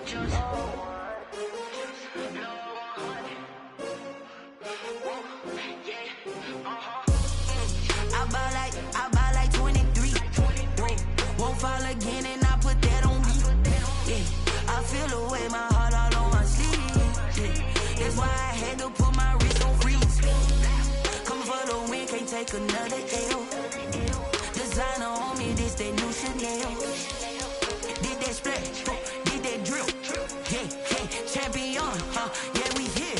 I buy like 23. Won't fall again and I put that on me. Yeah, I feel the way, my heart all on my sleeve. Yeah, that's why I had to put my wrist on freeze. Coming for the win, can't take another L. Designer on me, this that new Chanel. Did that splash, did that drill. Yeah, champion, yeah, we here.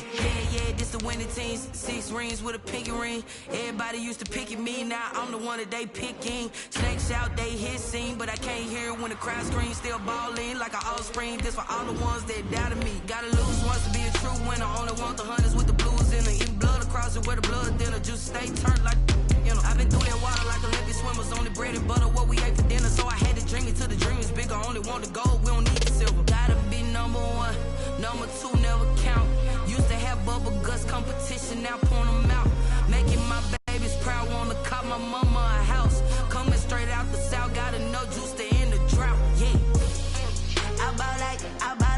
Yeah, this the winning teams. 6 rings with a pinky ring. Everybody used to pick at me, now I'm the one that they picking. Snakes out, they hit scene, but I can't hear it when the crowd screams. Still balling like an offspring. This for all the ones that doubted me. Gotta lose once to be a true winner. Only want the hunters with the blues in it. Eating blood across it where the blood dinner. Just stay turned like, you know. I've been through that water like Olympic swimmers. Only bread and butter, what we ate for dinner. So I had to drink it till the dream is bigger. Only want the gold, we don't need the silver. Gotta be number 1, number 2 never count. Used to have bubble guts competition, now point them out. Making my babies proud, wanna cop my mama a house. Coming straight out the south, got enough juice to end the drought. Yeah, I buy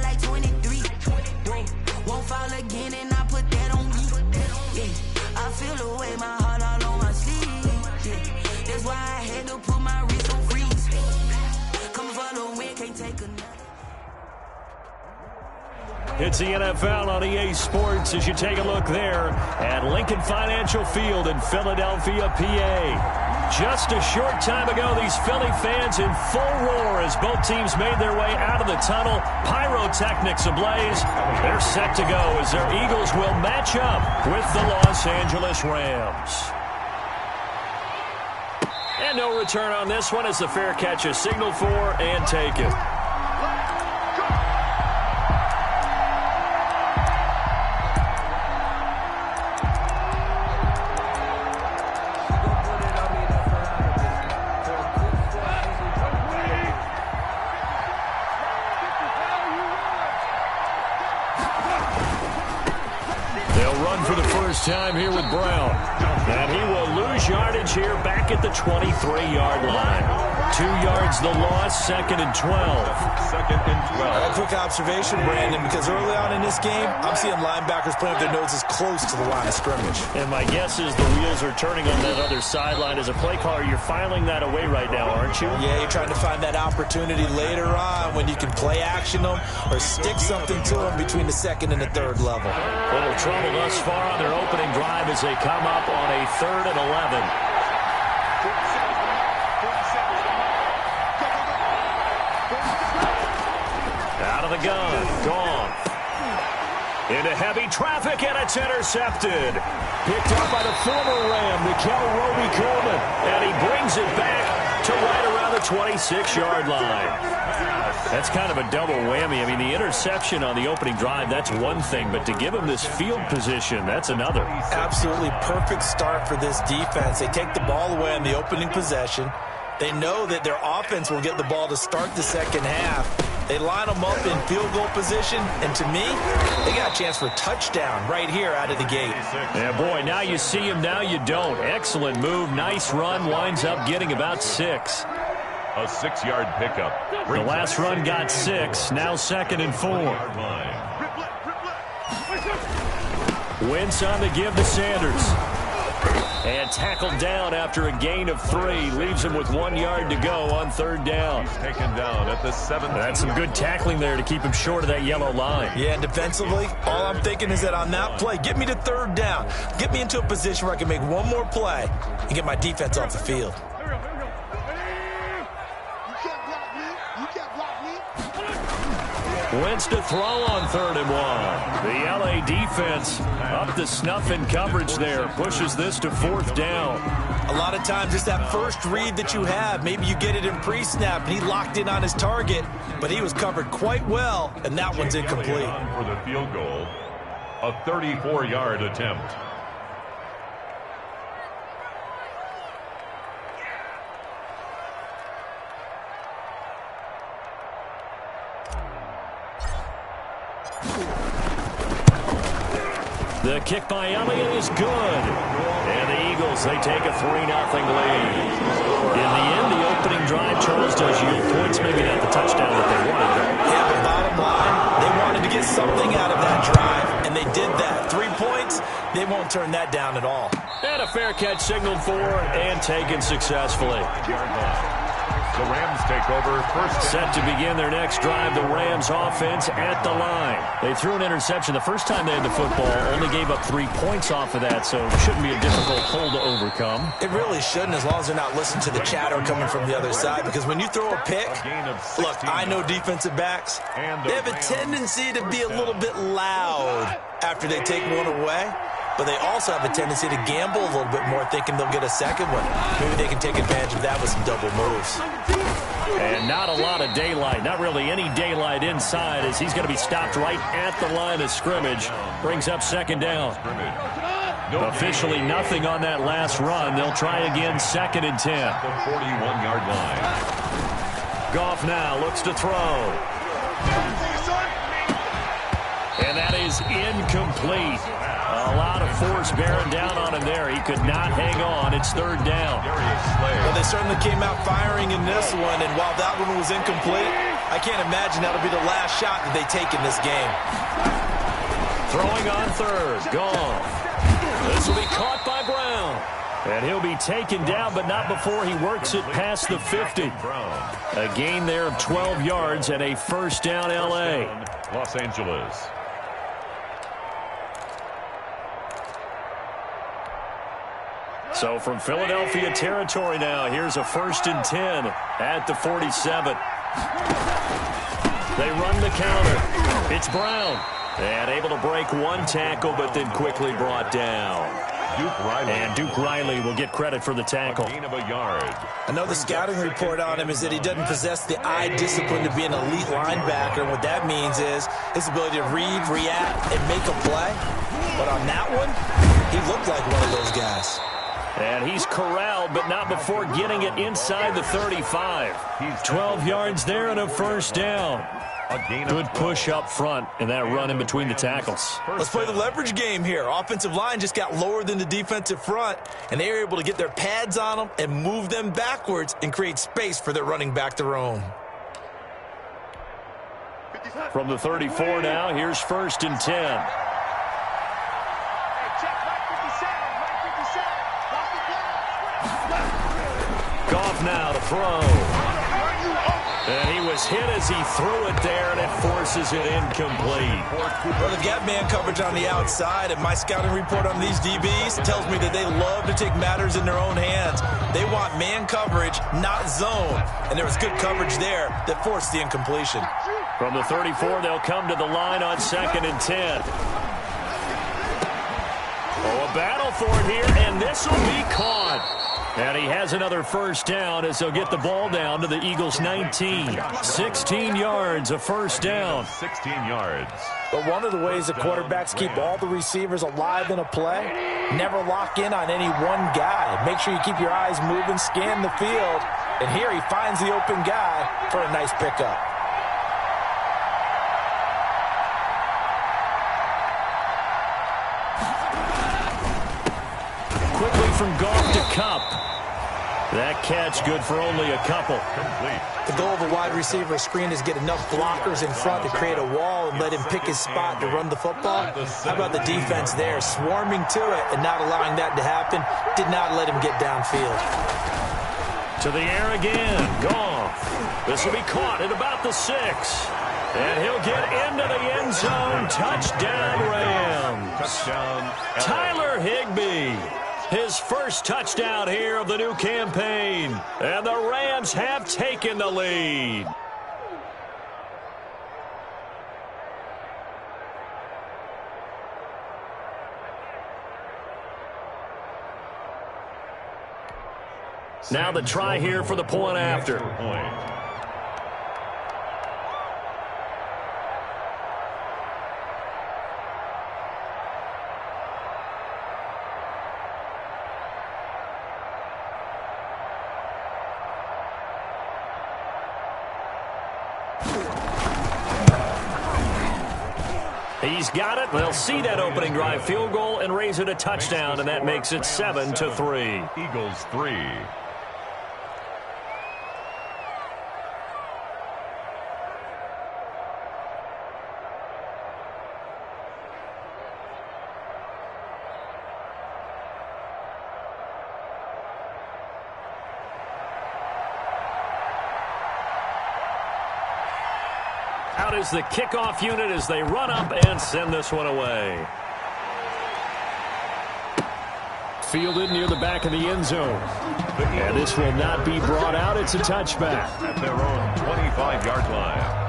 like 23. Won't fall again and I put that on me. Yeah, I feel the way, my heart all on my sleeve. Yeah, that's why I had to put my wrist on freeze. Coming for the win, can't take another. It's the NFL on EA Sports as you take a look there at Lincoln Financial Field in Philadelphia, PA. Just a short time ago, these Philly fans in full roar as both teams made their way out of the tunnel. Pyrotechnics ablaze. They're set to go as their Eagles will match up with the Los Angeles Rams. And no return on this one as the fair catch is signaled for and taken. Time here with Brown, and he will lose yardage here back at the 23-yard line. 2 yards the loss, 2nd and 12. 2nd and 12. A quick observation, Brandon, because early on in this game, I'm seeing linebackers putting up their noses close to the line of scrimmage. And my guess is the wheels are turning on that other sideline. As a play caller, you're filing that away right now, aren't you? Yeah, you're trying to find that opportunity later on when you can play action them or stick something to them between the 2nd and the 3rd level. Little trouble thus far on their opening drive as they come up on a 3rd and 11. Out of the gun, gone. Into heavy traffic, and it's intercepted. Picked up by the former Ram, Nikel Roby-Coleman, and he brings it back to right around the 26-yard line. That's kind of a double whammy. I mean, the interception on the opening drive, that's one thing, but to give him this field position, that's another. Absolutely perfect start for this defense. They take the ball away on the opening possession. They know that their offense will get the ball to start the second half. They line them up in field goal position, and to me, they got a chance for a touchdown right here out of the gate. Yeah, boy, now you see him, now you don't. Excellent move, nice run, winds up getting about 6. A 6-yard pickup. The last run got 6, now 2nd and 4. Wentz on the give to Sanders. And tackled down after a gain of 3. Leaves him with 1 yard to go on 3rd down. He's taken down at the 7th. That's some good tackling there to keep him short of that yellow line. Yeah, and defensively, all I'm thinking is that on that play, get me to 3rd down. Get me into a position where I can make one more play and get my defense off the field. Wentz to throw on 3rd and 1. The LA defense up to snuff in coverage there. Pushes this to 4th down. A lot of times it's that first read that you have. Maybe you get it in pre-snap and he locked in on his target, but he was covered quite well, and that one's incomplete. For the field goal, a 34-yard attempt. The kick by Elliott is good. And the Eagles, they take a 3-0 lead. In the end, the opening drive, Charles, does yield points. Maybe not the touchdown that they wanted. Yeah, but bottom line, something out of that drive, and they did that. 3 points, they won't turn that down at all. And a fair catch signaled for and taken successfully. The Rams take over first. Set to begin their next drive, the Rams offense at the line. They threw an interception the first time they had the football, only gave up 3 points off of that, so it shouldn't be a difficult hole to overcome. It really shouldn't, as long as they're not listening to the chatter coming from the other side, because when you throw a pick, look, I know defensive backs, they have a tendency to be a little bit loud after they take one away. But they also have a tendency to gamble a little bit more, thinking they'll get a second one. Maybe they can take advantage of that with some double moves. And not a lot of daylight, not really any daylight inside, as he's going to be stopped right at the line of scrimmage. Brings up second down. Officially nothing on that last run. They'll try again, 2nd and 10. The 41-yard line. Goff now looks to throw. And that is incomplete. A lot of force bearing down on him there. He could not hang on. It's 3rd down. Well, they certainly came out firing in this one, and while that one was incomplete, I can't imagine that'll be the last shot that they take in this game. Throwing on 3rd. Gone. This will be caught by Brown. And he'll be taken down, but not before he works it past the 50. A gain there of 12 yards and a 1st down L.A. Los Angeles. So from Philadelphia territory now, here's a 1st and 10 at the 47. They run the counter. It's Brown. And able to break one tackle, but then quickly brought down. Duke Riley. And Duke Riley will get credit for the tackle. A gain of a yard. I know the scouting report on him is that he doesn't possess the eye discipline to be an elite linebacker. And what that means is his ability to read, react, and make a play. But on that one, he looked like one of those guys. And he's corralled, but not before getting it inside the 35. 12 yards there and a 1st down. Good push up front in that run in between the tackles. Let's play the leverage game here. Offensive line just got lower than the defensive front, and they were able to get their pads on them and move them backwards and create space for their running back to roam. From the 34 now, here's 1st and 10. Goff now to throw. And he was hit as he threw it there, and it forces it incomplete. Well, they've got man coverage on the outside, and my scouting report on these DBs tells me that they love to take matters in their own hands. They want man coverage, not zone. And there was good coverage there that forced the incompletion. From the 34, they'll come to the line on 2nd and 10. Oh, a battle for it here, and this will be caught. And he has another 1st down as they'll get the ball down to the Eagles' 19. 16 yards, a 1st down. 16 yards. But one of the ways the quarterbacks keep all the receivers alive in a play, never lock in on any one guy. Make sure you keep your eyes moving, scan the field. And here he finds the open guy for a nice pickup. Quickly from Goff to Kupp. That catch good for only a couple. Complete. The goal of a wide receiver screen is get enough blockers in front to create a wall and let him pick his spot to run the football. How about the defense there, swarming to it and not allowing that to happen? Did not let him get downfield. To the air again. Goff. This will be caught at about the 6. And he'll get into the end zone. Touchdown, Rams. Touchdown. Tyler Higbee. His 1st touchdown here of the new campaign. And the Rams have taken the lead. Now the try here for the point after. He's got it. They'll see that opening drive field goal and raise it a touchdown, and that makes it 7-3. Eagles 3. out is the kickoff unit as they run up and send this one away. Fielded near the back of the end zone. And this will not be brought out. It's a touchback. At their own 25-yard line.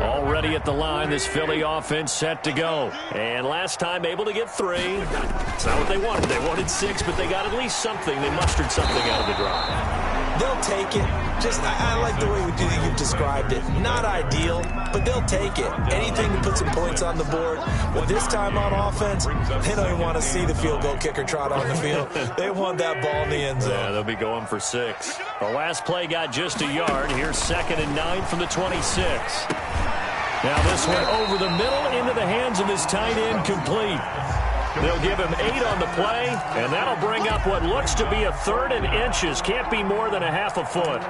Already at the line, this Philly offense set to go. And last time able to get 3. It's not what they wanted. They wanted 6, but they got at least something. They mustered something out of the drive. They'll take it. I like the way you've described it. Not ideal, but they'll take it. Anything to put some points on the board. But this time on offense, they don't even want to see the field goal kicker trot on the field. They want that ball in the end zone. Yeah, they'll be going for 6. The last play got just a yard. Here's 2nd and 9 from the 26. Now this one over the middle into the hands of his tight end, complete. They'll give him 8 on the play, and that'll bring up what looks to be a 3rd and inches. Can't be more than a half a foot.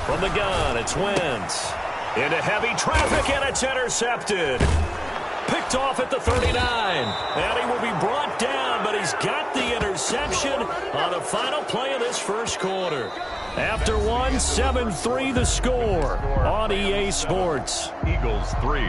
From the gun, it's Wentz. Into heavy traffic, and it's intercepted. Picked off at the 39. And he will be brought down, but he's got the interception on the final play of this first quarter. After 1, 7-3 the score on EA Sports. Eagles 3.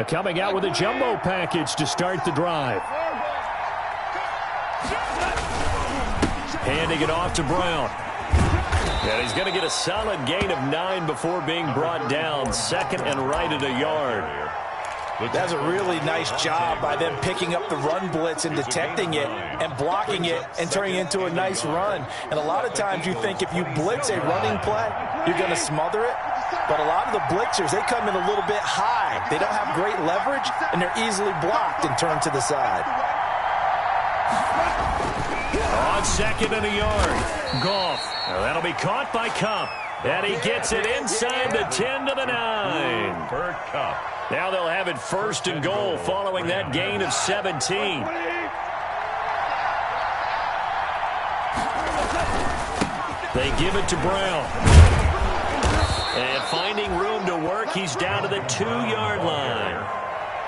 Coming out with a jumbo package to start the drive. Handing it off to Brown. And he's going to get a solid gain of 9 before being brought down. 2nd and right at a yard. That's a really nice job by them picking up the run blitz and detecting it and blocking it and turning it into a nice run. And a lot of times you think if you blitz a running play, you're going to smother it. But a lot of the blitzers, they come in a little bit high. They don't have great leverage, and they're easily blocked and turned to the side. On 2nd and a yard. Goff. That'll be caught by Kupp. And he gets it inside the 10 to the 9. For Kupp. Now they'll have it 1st and goal following that gain of 17. They give it to Brown. And finding room to work, he's down to the 2-yard line.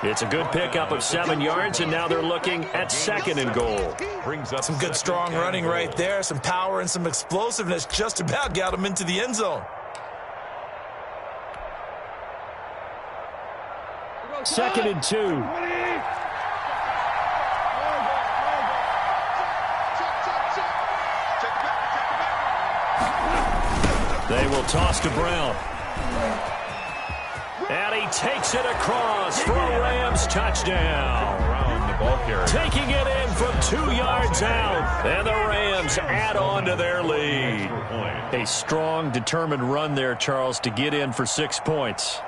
It's a good pickup of 7 yards, and now they're looking at 2nd and goal. Brings up some good strong running right there, some power and some explosiveness. Just about got him into the end zone. 2nd and 2. They will toss to Brown. And he takes it across for a Rams touchdown. Around the ball carrier. Taking it in from 2 yards out. And the Rams add on to their lead. A strong, determined run there, Charles, to get in for 6 points.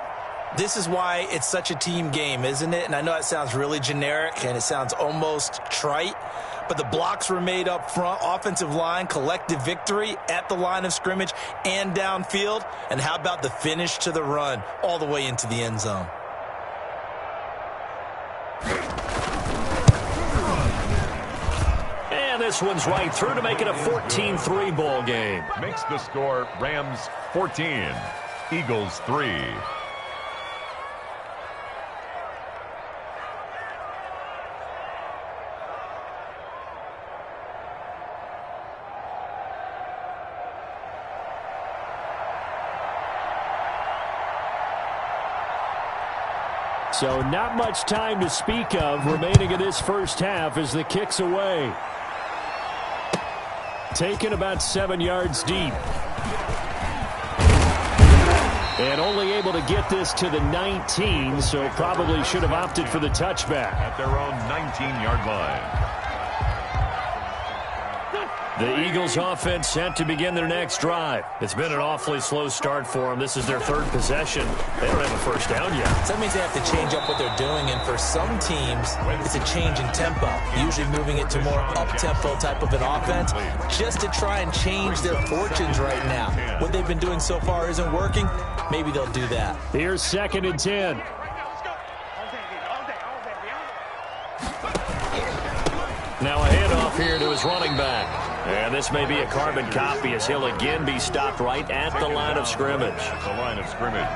This is why it's such a team game, isn't it? And I know it sounds really generic and it sounds almost trite, but the blocks were made up front, offensive line, collective victory at the line of scrimmage and downfield. And how about the finish to the run all the way into the end zone? And this one's right through to make it a 14-3 ball game. Makes the score Rams 14, Eagles 3. So not much time to speak of remaining in this first half as the kick's away. Taken about 7 yards deep. And only able to get this to the 19, so probably should have opted for the touchback. At their own 19-yard line. The Eagles offense set to begin their next drive. It's been an awfully slow start for them. This is their third possession. They don't have a first down yet. So that means they have to change up what they're doing, and for some teams, it's a change in tempo, usually moving it to more up-tempo type of an offense, just to try and change their fortunes right now. What they've been doing so far isn't working. Maybe they'll do that. Here's 2nd and 10. Now a handoff here to his running back. And this may be a carbon copy as he'll again be stopped right at the line of scrimmage. The line of scrimmage.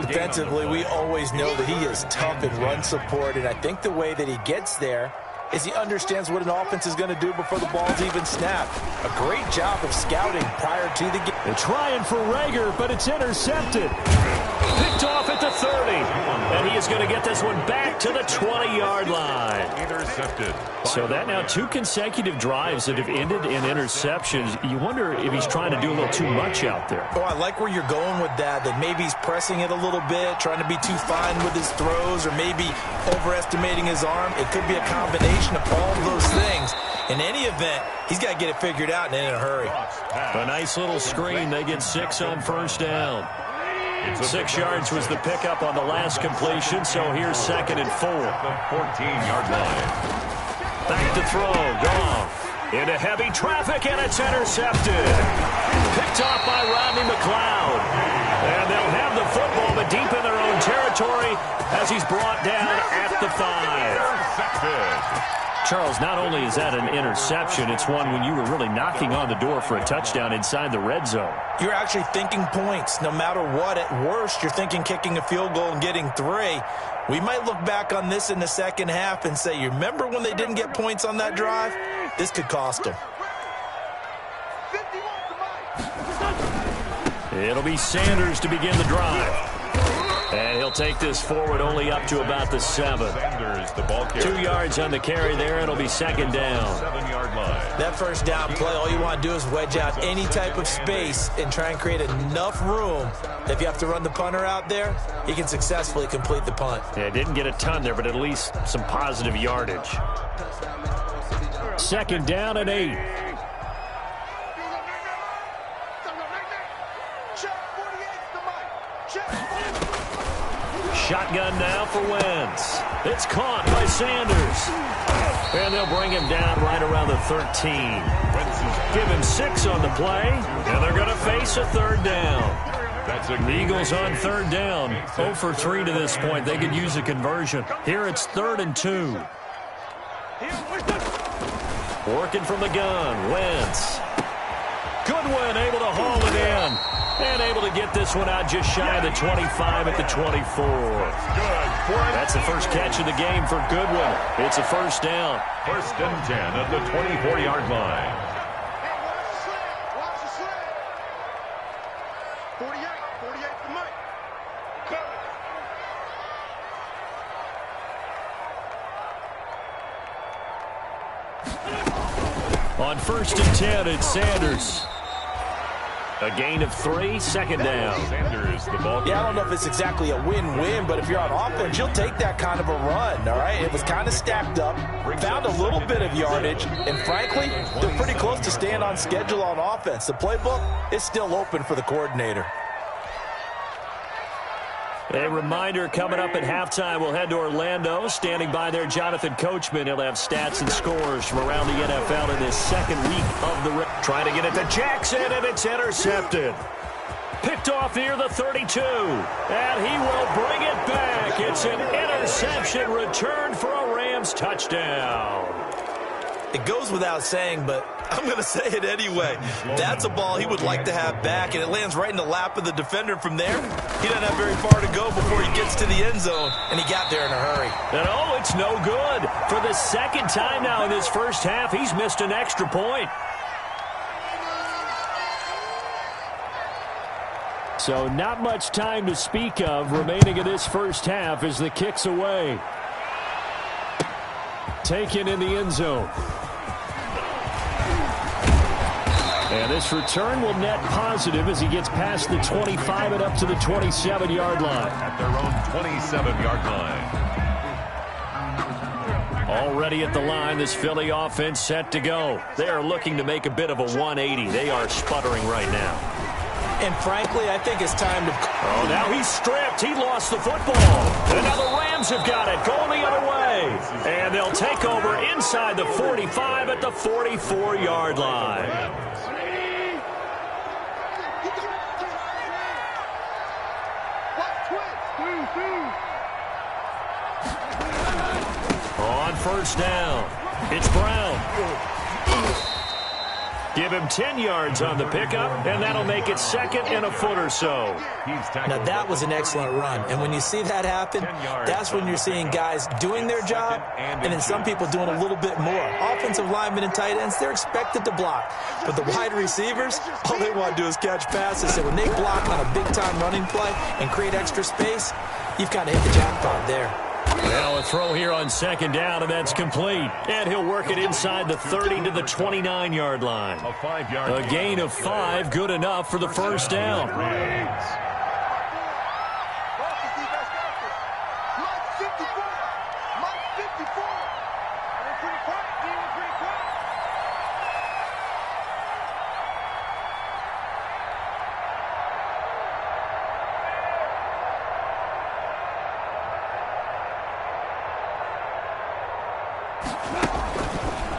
Defensively, we always know that he is tough in run support, and I think the way that he gets there is he understands what an offense is going to do before the ball's even snapped. A great job of scouting prior to the game. They're trying for Reagor, but it's intercepted. Picked off at the 30. And he is going to get this one back to the 20-yard line. Intercepted. So that now 2 consecutive drives that have ended in interceptions. You wonder if he's trying to do a little too much out there. Oh, I like where you're going with that maybe he's pressing it a little bit, trying to be too fine with his throws, or maybe overestimating his arm. It could be a combination of all of those things. In any event, he's got to get it figured out and in a hurry. A nice little screen. They get 6 on first down. 6 yards was the pickup on the last completion, so here's 2nd and 4. The 14-yard line. Back to throw, Goff. Into heavy traffic, and it's intercepted. Picked off by Rodney McLeod. And they'll have the football, but deep in their own territory as he's brought down at the 5. Charles, not only is that an interception, it's one when you were really knocking on the door for a touchdown inside the red zone. You're actually thinking points. No matter what, at worst, you're thinking kicking a field goal and getting 3. We might look back on this in the second half and say, you remember when they didn't get points on that drive? This could cost them. It'll be Sanders to begin the drive. And he'll take this forward only up to about the 7. Sanders, the ball carrier. 2 yards on the carry there. It'll be 2nd down. 7-yard line. That first down play, all you want to do is wedge out any type of space and try and create enough room that if you have to run the punter out there, he can successfully complete the punt. Yeah, didn't get a ton there, but at least some positive yardage. 2nd down and 8. Shotgun now for Wentz. It's caught by Sanders. And they'll bring him down right around the 13. Give him 6 on the play, and they're going to face a 3rd down. The Eagles on 3rd down. 0 for 3 to this point. They could use a conversion. Here it's 3rd and 2. Working from the gun, Wentz. Goodwin able to haul it in. And able to get this one out just shy of the 25 at the 24. That's the first catch of the game for Goodwin. It's a first down. 1st and 10 at the 24-yard line. 48 for Mike. On 1st and 10, it's Sanders. A gain of 3, 2nd down. Sanders, the ball. Yeah, I don't know if it's exactly a win-win, but if you're on offense, you'll take that kind of a run, all right? It was kind of stacked up, found a little bit of yardage, and frankly, they're pretty close to staying on schedule on offense. The playbook is still open for the coordinator. A reminder coming up at halftime, we'll head to Orlando. Standing by there, Jonathan Coachman. He'll have stats and scores from around the NFL in this 2nd week of the race. Trying to get it to Jackson, and it's intercepted. Picked off near the 32, and he will bring it back. It's an interception return for a Rams touchdown. It goes without saying, but I'm going to say it anyway. That's a ball he would like to have back, and it lands right in the lap of the defender from there. He doesn't have very far to go before he gets to the end zone, and he got there in a hurry. And oh, it's no good. For the 2nd time now in this first half, he's missed an extra point. So not much time to speak of remaining in this first half as the kick's away. Taken in the end zone. And this return will net positive as he gets past the 25 and up to the 27-yard line. At their own 27-yard line. Already at the line, this Philly offense set to go. They are looking to make a bit of a 180. They are sputtering right now. And frankly, I think it's time to... Oh, now he's stripped. He lost the football. And now the Rams have got it, going the other way. And they'll take over inside the 45 at the 44-yard line. On first down, it's Brown. Give him 10 yards on the pickup, and that'll make it second and a foot or so. Now, that was an excellent run. And when you see that happen, that's when you're seeing guys doing their job and then some people doing a little bit more. Offensive linemen and tight ends, they're expected to block. But the wide receivers, all they want to do is catch passes. So when they block on a big-time running play and create extra space, you've kind of hit the jackpot there. Now a throw here on second down, and that's complete. And he'll work it inside the 30 to the 29-yard line. A gain of 5, good enough for the first down.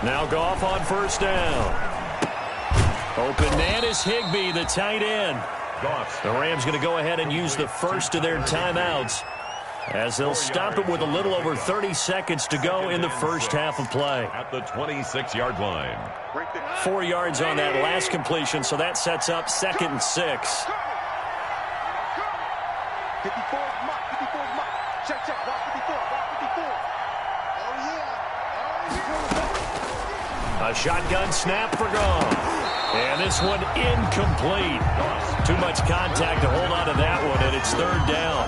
Now Goff on first down. Open man is Higbee, the tight end. The Rams going to go ahead and use the first of their timeouts as they'll stop it with a little over 30 seconds to go in the first half of play. At the 26-yard line. 4 yards on that last completion, so that sets up 2nd and 6. 54 mark, 54 mark. Check, block 54, block 54. Oh, yeah. A shotgun snap for Goff. And this one incomplete. Too much contact to hold on to that one, and it's third down.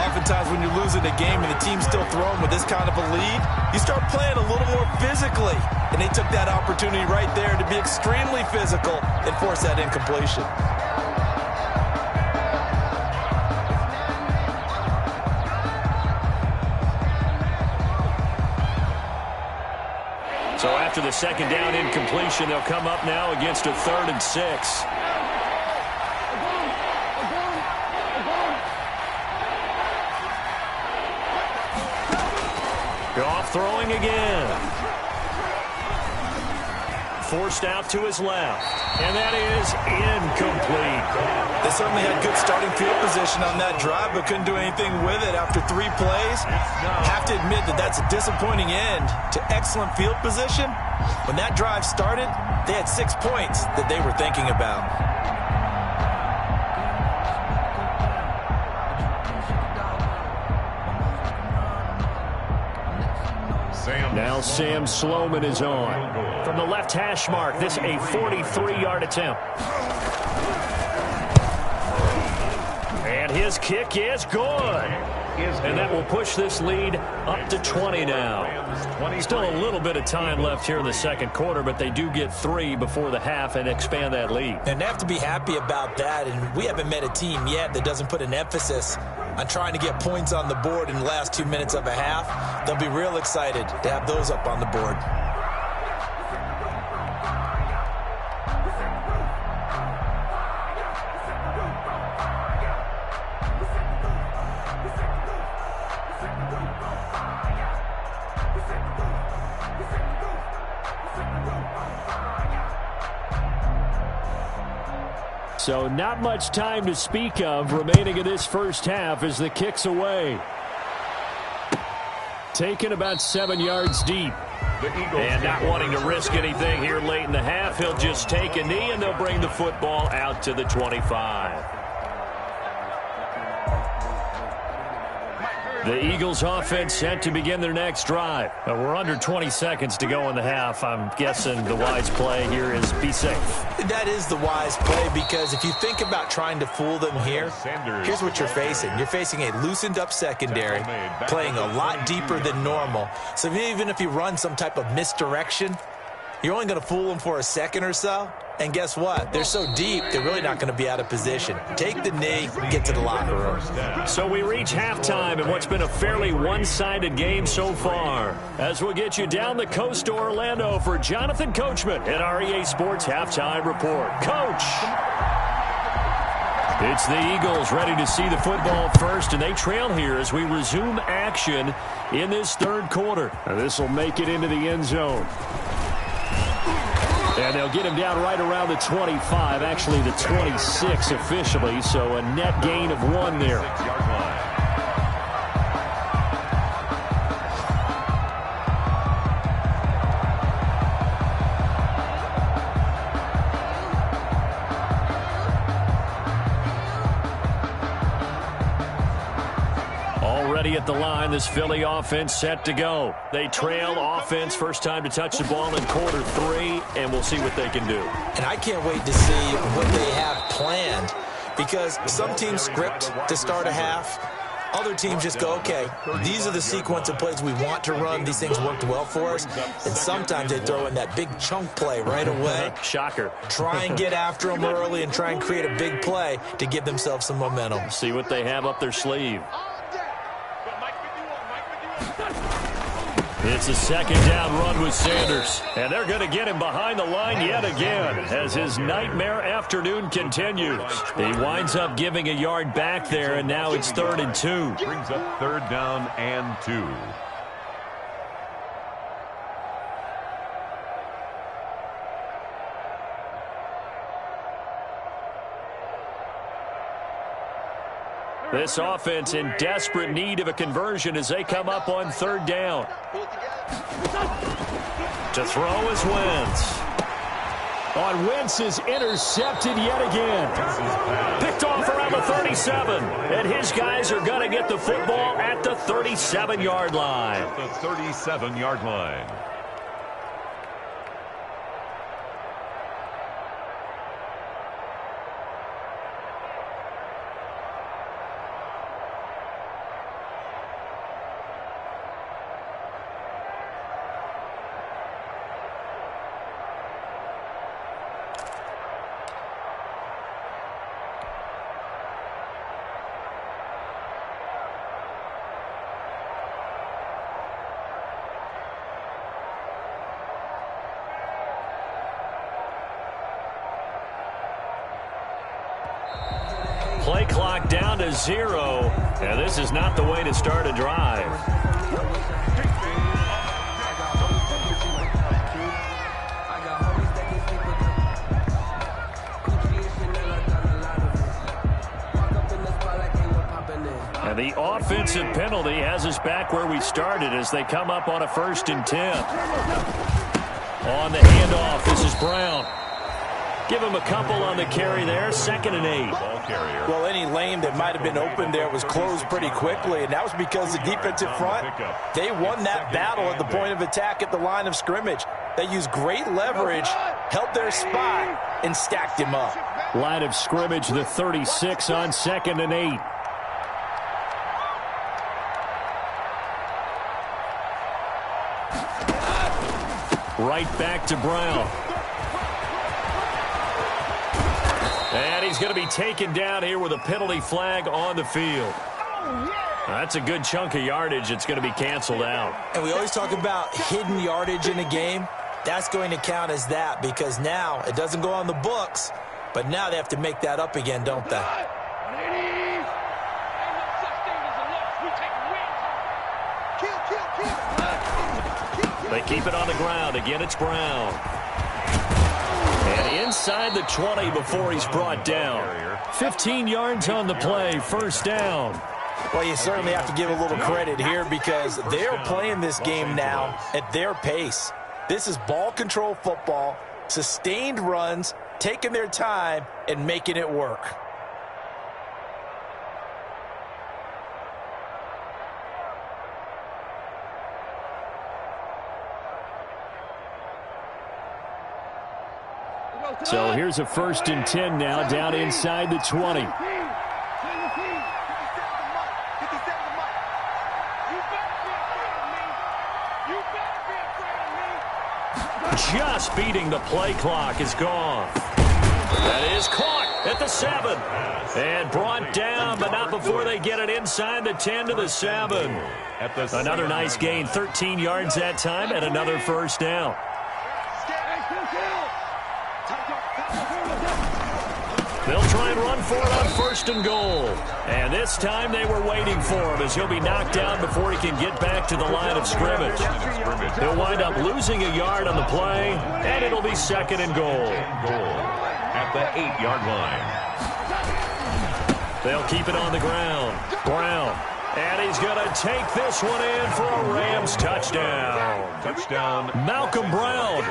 Oftentimes when you're losing a game and the team's still throwing with this kind of a lead, you start playing a little more physically. And they took that opportunity right there to be extremely physical and force that incompletion. So after the second down incompletion, they'll come up now against a 3rd and 6. Goff throwing again. Forced out to his left. And that is incomplete. They certainly had good starting field position on that drive, but couldn't do anything with it after 3 plays. Have to admit that that's a disappointing end to excellent field position. When that drive started, they had 6 points that they were thinking about. Now Sam Sloman is on. From the left hash mark, this a 43-yard attempt. And his kick is good. And that will push this lead up to 20 now. Still a little bit of time left here in the second quarter, but they do get 3 before the half and expand that lead. And they have to be happy about that, and we haven't met a team yet that doesn't put an emphasis on trying to get points on the board in the last 2 minutes of a half. They'll be real excited to have those up on the board. So not much time to speak of remaining in this first half as the kick's away. Taken about 7 yards deep. And not wanting to risk anything here late in the half, he'll just take a knee and they'll bring the football out to the 25. The Eagles offense set to begin their next drive. We're under 20 seconds to go in the half. I'm guessing the wise play here is be safe. That is the wise play, because if you think about trying to fool them here, here's what you're facing. You're facing a loosened up secondary, playing a lot deeper than normal. So even if you run some type of misdirection, You're only going to fool them for a second or so. And guess what? They're so deep, they're really not going to be out of position. Take the knee, get to the locker room. So we reach halftime in what's been a fairly one-sided game so far. As we'll get you down the coast to Orlando for Jonathan Coachman at our EA Sports Halftime Report. Coach! It's the Eagles ready to see the football first, and they trail here as we resume action in this third quarter. This will make it into the end zone. And they'll get him down right around the 25, actually the 26 officially, so a net gain of 1 there. At the line, this Philly offense set to go. They trail offense, first time to touch the ball in quarter 3, and we'll see what they can do. And I can't wait to see what they have planned, because some teams script to start a half. Other teams just go, okay, these are the sequence of plays we want to run. These things worked well for us. And sometimes they throw in that big chunk play right away. Shocker. Try and get after them early and try and create a big play to give themselves some momentum. See what they have up their sleeve. It's a second down run with Sanders. And they're going to get him behind the line yet again as his nightmare afternoon continues. He winds up giving a yard back there, and now it's 3rd and 2. Brings up 3rd down and 2. This offense in desperate need of a conversion as they come up on 3rd down. To throw is Wentz. On Wentz is intercepted yet again. Picked off around the 37. And his guys are going to get the football at the 37-yard line. At the 37-yard line. Play clock down to 0, and this is not the way to start a drive. And the offensive penalty has us back where we started as they come up on a 1st and 10. On the handoff, this is Brown. Give him a couple on the carry there. 2nd and 8. Ball carrier. Well, any lane that might have been open there was closed pretty quickly, and that was because the defensive front, they won that battle at the point of attack at the line of scrimmage. They used great leverage, held their spot, and stacked him up. Line of scrimmage, the 36 on 2nd and 8. Right back to Brown. And he's going to be taken down here with a penalty flag on the field. That's a good chunk of yardage. It's going to be canceled out. And we always talk about hidden yardage in a game. That's going to count as that because now it doesn't go on the books, but now they have to make that up again, don't they? They keep it on the ground. Again, it's Brown. And inside the 20 before he's brought down. 15 yards on the play, 1st down. Well, you certainly have to give a little credit here because they're playing this game now at their pace. This is ball control football, sustained runs, taking their time, and making it work. So here's a 1st and 10 now, down inside the 20. Just beating the play clock is gone. That is caught at the 7. And brought down, but not before they get it inside the 10 to the 7. Another nice gain, 13 yards that time, and another first down. They'll try and run for it on 1st and goal. And this time they were waiting for him as he'll be knocked down before he can get back to the line of scrimmage. He'll wind up losing a yard on the play, and it'll be 2nd and goal. At the 8-yard line. They'll keep it on the ground. Brown. And he's going to take this one in for a Rams touchdown. Touchdown. Malcolm Brown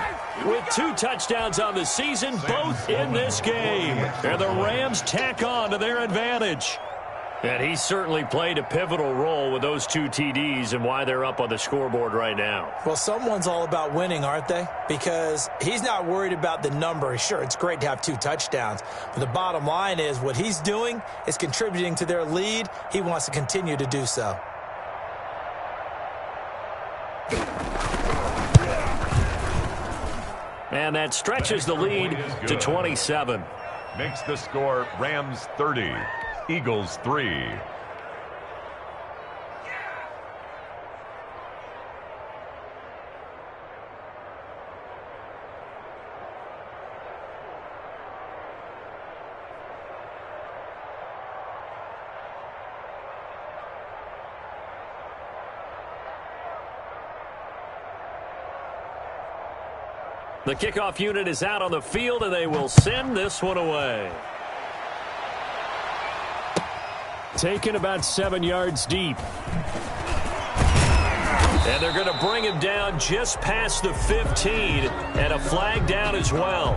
with 2 touchdowns on the season, both in this game. And the Rams tack on to their advantage. And he certainly played a pivotal role with those 2 TDs and why they're up on the scoreboard right now. Well, someone's all about winning, aren't they? Because he's not worried about the number. Sure, it's great to have 2 touchdowns. But the bottom line is what he's doing is contributing to their lead. He wants to continue to do so. And that stretches the lead to 27. Makes the score Rams 30. Eagles 3. The kickoff unit is out on the field, and they will send this one away. Taken about 7 yards deep. And they're going to bring him down just past the 15, and a flag down as well.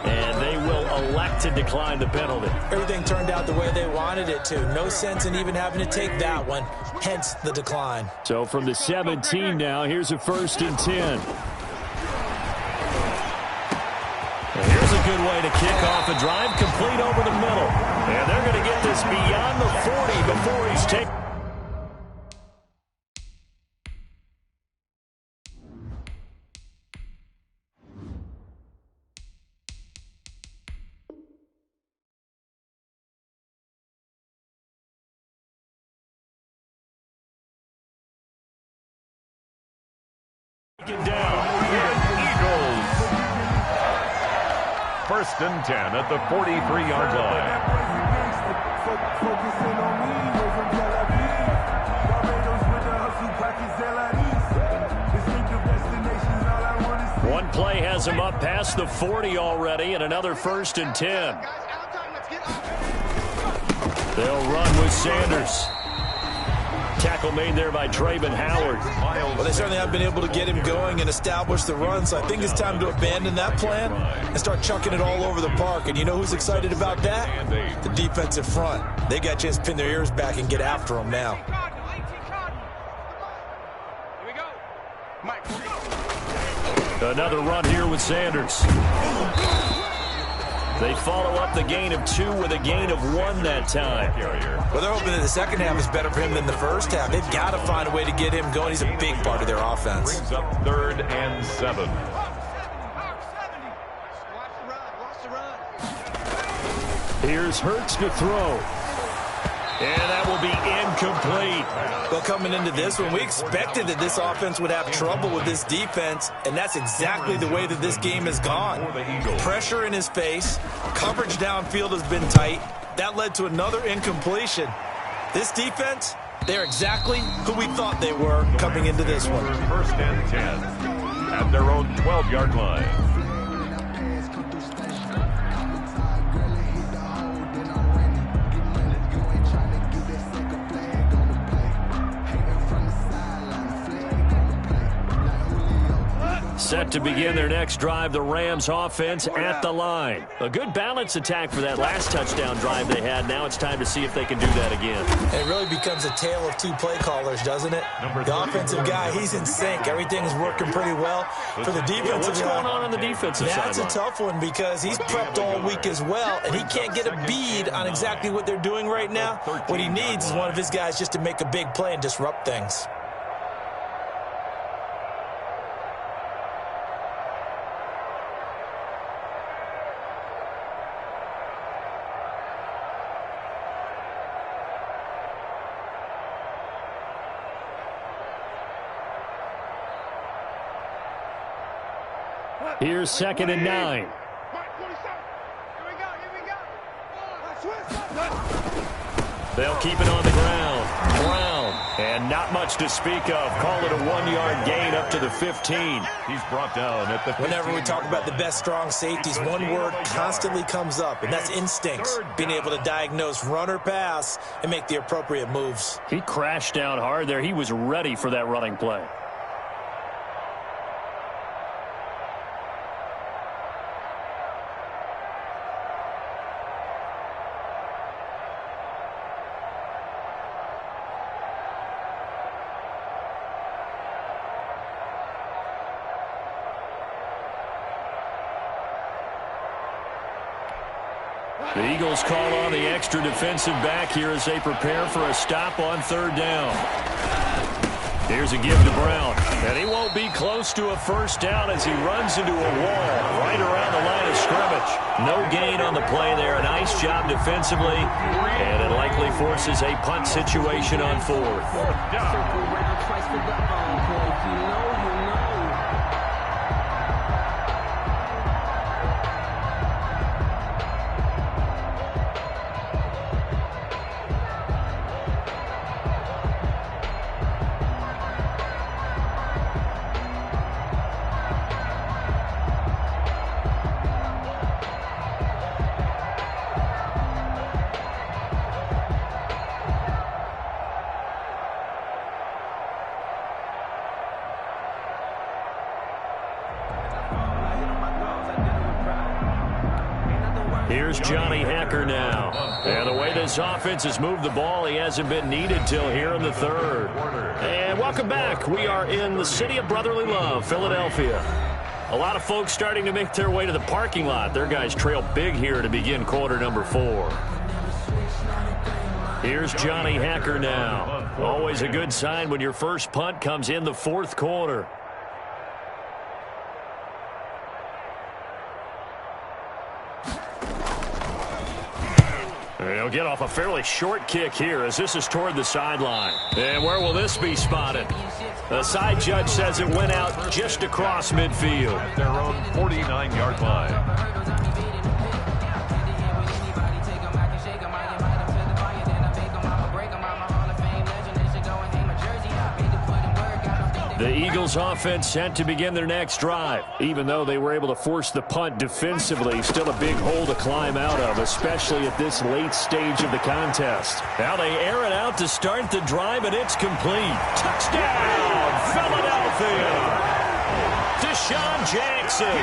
And they will elect to decline the penalty. Everything turned out the way they wanted it to. No sense in even having to take that one, hence the decline. So from the 17 now, here's a 1st and 10. And here's a good way to kick off a drive, complete over the middle. And they're going to get this beyond the 40 before he's taken. Down. Eagles. 1st and 10 at the 43-yard line. One play has him up past the 40 already, and another 1st and 10. They'll run with Sanders. Tackle made there by Trayvon Howard. Well, they certainly have been able to get him going and establish the run, so I think it's time to abandon that plan and start chucking it all over the park. And you know who's excited about that? The defensive front. They got a chance to pin their ears back and get after him now. Another run here with Sanders. They follow up the gain of 2 with a gain of 1 that time. Well, they're hoping that the second half is better for him than the first half. They've got to find a way to get him going. He's a big part of their offense. Brings up 3rd and 7. Here's Hurts to throw. And that will be incomplete. Well, coming into this one, we expected that this offense would have trouble with this defense, and that's exactly the way that this game has gone. Pressure in his face, coverage downfield has been tight. That led to another incompletion. This defense, they're exactly who we thought they were coming into this one. 1st and 10 at their own 12-yard line. Set to begin their next drive, the Rams offense at the line. A good balance attack for that last touchdown drive they had. Now it's time to see if they can do that again. It really becomes a tale of 2 play callers, doesn't it? The offensive guy, he's in sync. Everything's working pretty well. For the defensive what's going on the defensive side? That's a tough one because he's prepped all week as well, and he can't get a bead on exactly what they're doing right now. What he needs is one of his guys just to make a big play and disrupt things. Here's 2nd and 9. They'll keep it on the ground. Brown. And not much to speak of. Call it a 1-yard gain up to the 15. He's brought down at the 15. Whenever we talk about the best strong safeties, one word constantly comes up, and that's instincts. Being able to diagnose run or pass and make the appropriate moves. He crashed down hard there. He was ready for that running play. The Eagles call on the extra defensive back here as they prepare for a stop on 3rd down. Here's a give to Brown. And he won't be close to a first down as he runs into a wall right around the line of scrimmage. No gain on the play there. A nice job defensively. And it likely forces a punt situation on 4th. Here's Johnny Hekker now. And the way this offense has moved the ball, he hasn't been needed till here in the 3rd. And welcome back. We are in the city of brotherly love, Philadelphia. A lot of folks starting to make their way to the parking lot. Their guys trail big here to begin quarter number 4. Here's Johnny Hekker now. Always a good sign when your first punt comes in the 4th quarter. He'll get off a fairly short kick here as this is toward the sideline. And where will this be spotted? The side judge says it went out just across midfield. At their own 49-yard line. The Eagles offense set to begin their next drive. Even though they were able to force the punt defensively, still a big hole to climb out of, especially at this late stage of the contest. Now they air it out to start the drive, and it's complete. Touchdown, Philadelphia! Deshaun Jackson,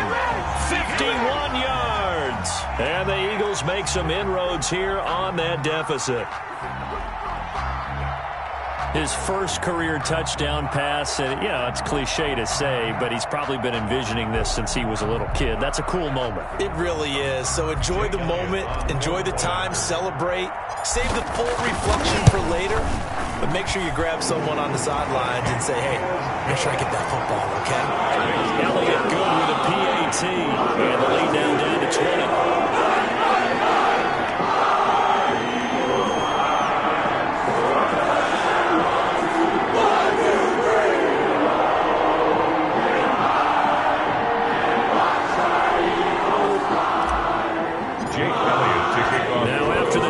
51 yards. And the Eagles make some inroads here on that deficit. His first career touchdown pass, and yeah, it's cliche to say, but he's probably been envisioning this since he was a little kid. That's a cool moment. It really is. So enjoy the moment, enjoy the time, celebrate, save the full reflection for later, but make sure you grab someone on the sidelines and say, hey, make sure I get that football, okay? Elliott good with a PAT, and the lead down to 20.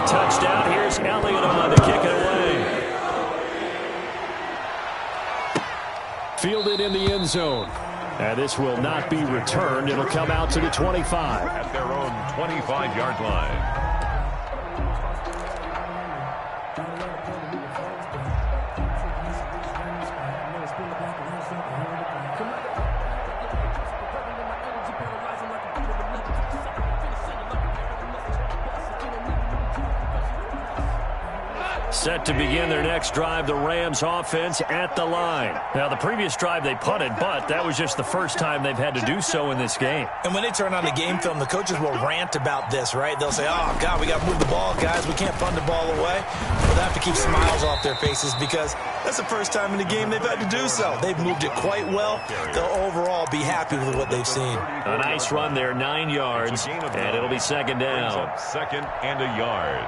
Touchdown. Here's Elliott on to kick it away. Fielded in the end zone. And this will not be returned. It'll come out to the 25. At their own 25-yard line. Set to begin their next drive, the Rams offense at the line. Now, the previous drive they punted, but that was just the first time they've had to do so in this game. And when they turn on the game film, the coaches will rant about this, right? They'll say, oh, God, we got to move the ball, guys. We can't punt the ball away. But they have to keep smiles off their faces because that's the first time in the game they've had to do so. They've moved it quite well. They'll overall be happy with what they've seen. A nice run there, 9 yards, and it'll be second down. Second and a yard.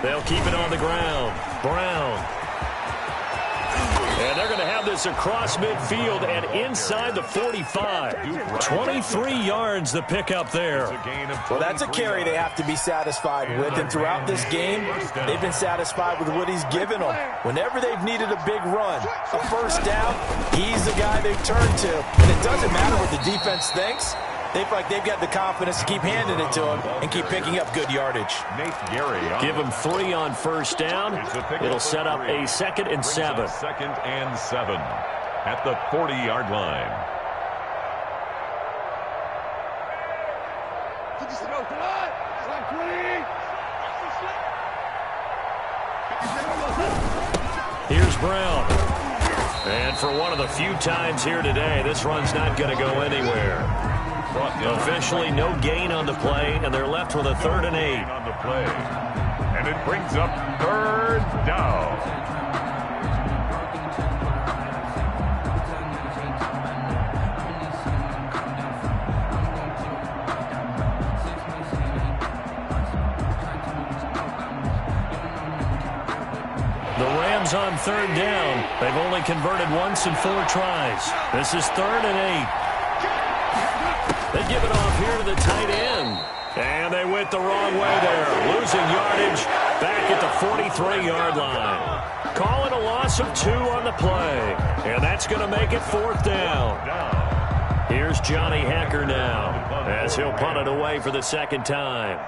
They'll keep it on the ground. Brown. And they're going to have this across midfield and inside the 45. 23 yards the pickup there. Well, that's a carry they have to be satisfied with. And throughout this game, they've been satisfied with what he's given them. Whenever they've needed a big run, a first down, he's the guy they've turned to. And it doesn't matter what the defense thinks. They feel like they've got the confidence to keep handing it to him and keep picking up good yardage. Nate Gary. Give him 3 on first down. It'll set up a 2nd and 7. 2nd and 7 at the 40-yard line. Here's Brown. And for one of the few times here today, this run's not going to go anywhere. Officially no gain on the play, and they're left with a 3rd and 8. On the play. And it brings up 3rd down. The Rams on 3rd down. They've only converted once in 4 tries. This is 3rd and 8. They give it off here to the tight end. And they went the wrong way there. Losing yardage back at the 43-yard line. Call it a loss of 2 on the play. And that's going to make it 4th down. Here's Johnny Hekker now as he'll punt it away for the 2nd time.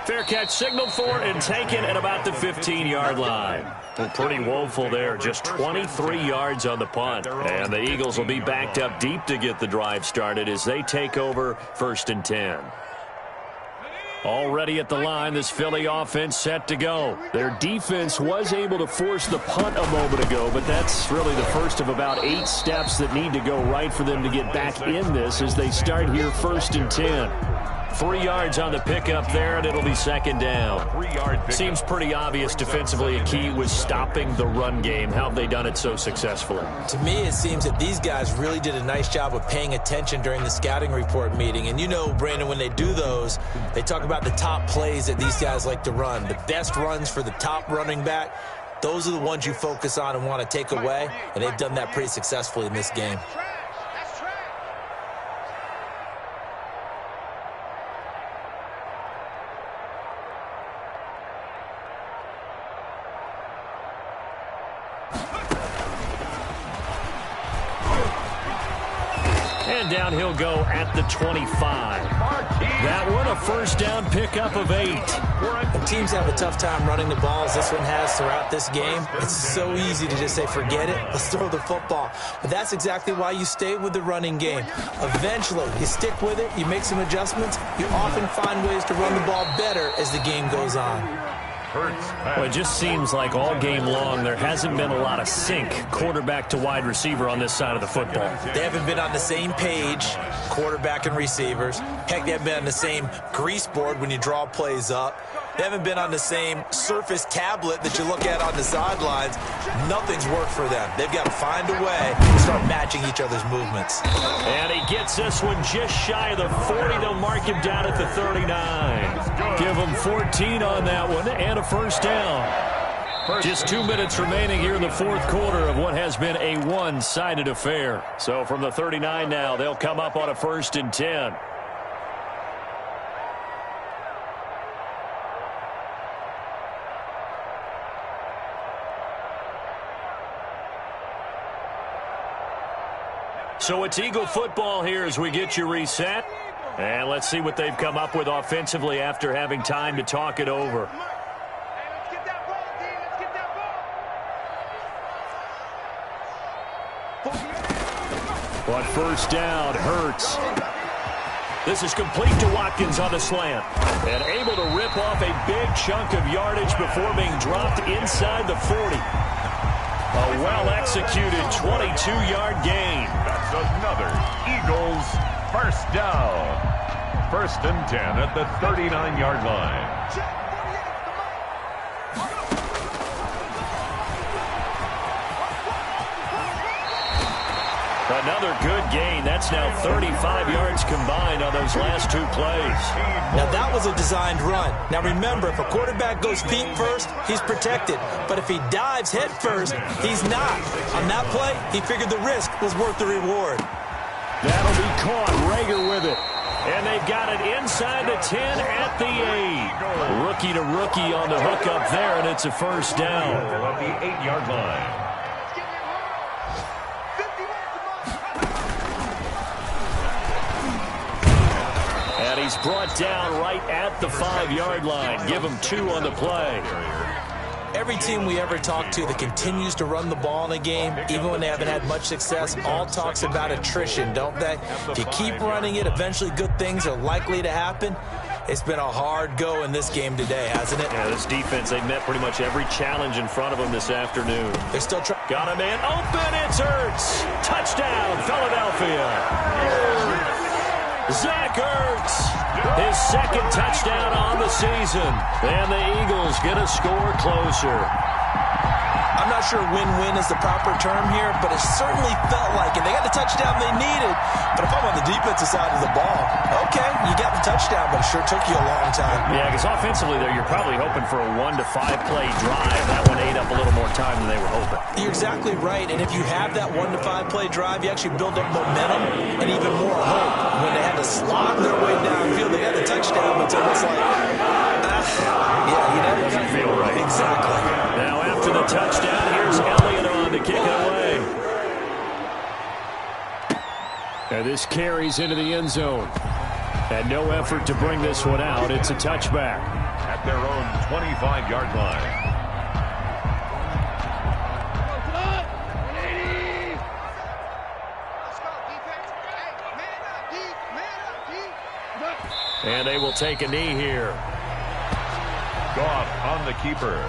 Fair catch signaled for and taken at about the 15-yard line. Well, pretty woeful there. Just 23 yards on the punt. And the Eagles will be backed up deep to get the drive started as they take over 1st and 10. Already at the line, this Philly offense set to go. Their defense was able to force the punt a moment ago, but that's really the first of about 8 steps that need to go right for them to get back in this as they start here 1st and 10. 3 yards on the pickup there, and it'll be 2nd down. Seems pretty obvious defensively a key was stopping the run game. How have they done it so successfully? To me, it seems that these guys really did a nice job of paying attention during the scouting report meeting. And you know, Brandon, when they do those, they talk about the top plays that these guys like to run. The best runs for the top running back, those are the ones you focus on and want to take away. And they've done that pretty successfully in this game. And down he'll go at the 25. That one a 1st down pickup of 8. When teams have a tough time running the ball as this one has throughout this game, it's so easy to just say, forget it, let's throw the football. But that's exactly why you stay with the running game. Eventually, you stick with it, you make some adjustments, you often find ways to run the ball better as the game goes on. Well, it just seems like all game long there hasn't been a lot of sync quarterback to wide receiver on this side of the football. They haven't been on the same page, quarterback and receivers. Heck, they haven't been on the same grease board when you draw plays up. They haven't been on the same Surface tablet that you look at on the sidelines. Nothing's worked for them. They've got to find a way to start matching each other's movements. And he gets this one just shy of the 40. They'll mark him down at the 39. Give him 14 on that one and a 1st down. Just 2 minutes remaining here in the 4th quarter of what has been a one-sided affair. So from the 39 now, they'll come up on a 1st and 10. So it's Eagle football here as we get you reset. And let's see what they've come up with offensively after having time to talk it over. On 1st down, Hurts. This is complete to Watkins on the slant. And able to rip off a big chunk of yardage before being dropped inside the 40. A well-executed 22-yard gain. That's another Eagles 1st down. 1st and 10 at the 39-yard line. Another good gain. That's now 35 yards combined on those last two plays. Now, that was a designed run. Now, remember, if a quarterback goes feet first, he's protected. But if he dives head first, he's not. On that play, he figured the risk was worth the reward. That'll be caught. Rager with it. And they've got it inside the 10 at the 8. Rookie to rookie on the hook up there, and it's a first down. At the 8-yard line. And he's brought down right at the 5-yard line. Give him 2 on the play. Every team we ever talk to that continues to run the ball in a game, even when they haven't had much success, all talks about attrition, don't they? If you keep running it, eventually good things are likely to happen. It's been a hard go in this game today, hasn't it? Yeah, this defense, they've met pretty much every challenge in front of them this afternoon. They're still trying. Got a man open. It's Ertz. Touchdown, Philadelphia. Zach Ertz. His second touchdown on the season. And the Eagles get a score closer. I'm not sure win-win is the proper term here, but it certainly felt like it. They got the touchdown they needed. But if I'm on the defensive side of the ball, okay, you got the touchdown, but it sure took you a long time. Yeah, because offensively there, you're probably hoping for a 1 to 5 play drive. That one ate up a little more time than they were hoping. You're exactly right, and if you have that 1 to 5 play drive, you actually build up momentum and even more hope. When they had to slog their way downfield, they had the touchdown, but it's almost like, yeah, you never doesn't feel right. Exactly. Now after the touchdown, here's Elliott on to kick it away. And this carries into the end zone. And no effort to bring this one out. It's a touchback. At their own 25-yard line. And they will take a knee here. Goff on the keeper.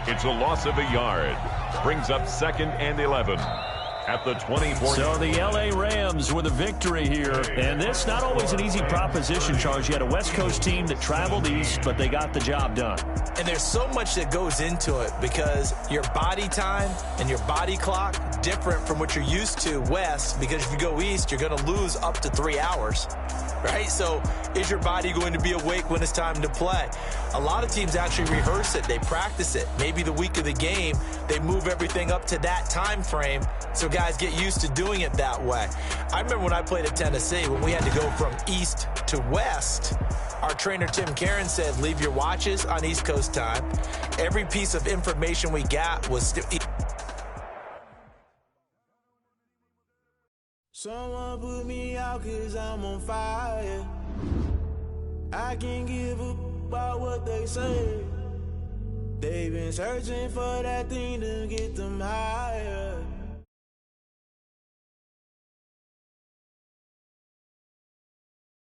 It's a loss of a yard. Brings up 2nd and 11 at the 24. So the L.A. Rams with a victory here. And this not always an easy proposition, Charles. You had a West Coast team that traveled east, but they got the job done. And there's so much that goes into it because your body time and your body clock different from what you're used to west, because if you go east, you're going to lose up to 3 hours. Right? So is your body going to be awake when it's time to play? A lot of teams actually rehearse it. They practice it. Maybe the week of the game, they move everything up to that time frame so guys get used to doing it that way. I remember when I played at Tennessee, when we had to go from east to west, our trainer Tim Karen said, leave your watches on East Coast time. Every piece of information we got was Someone put me out 'cause I'm on fire. I can't give up about what they say. They've been searching for that thing to get them higher.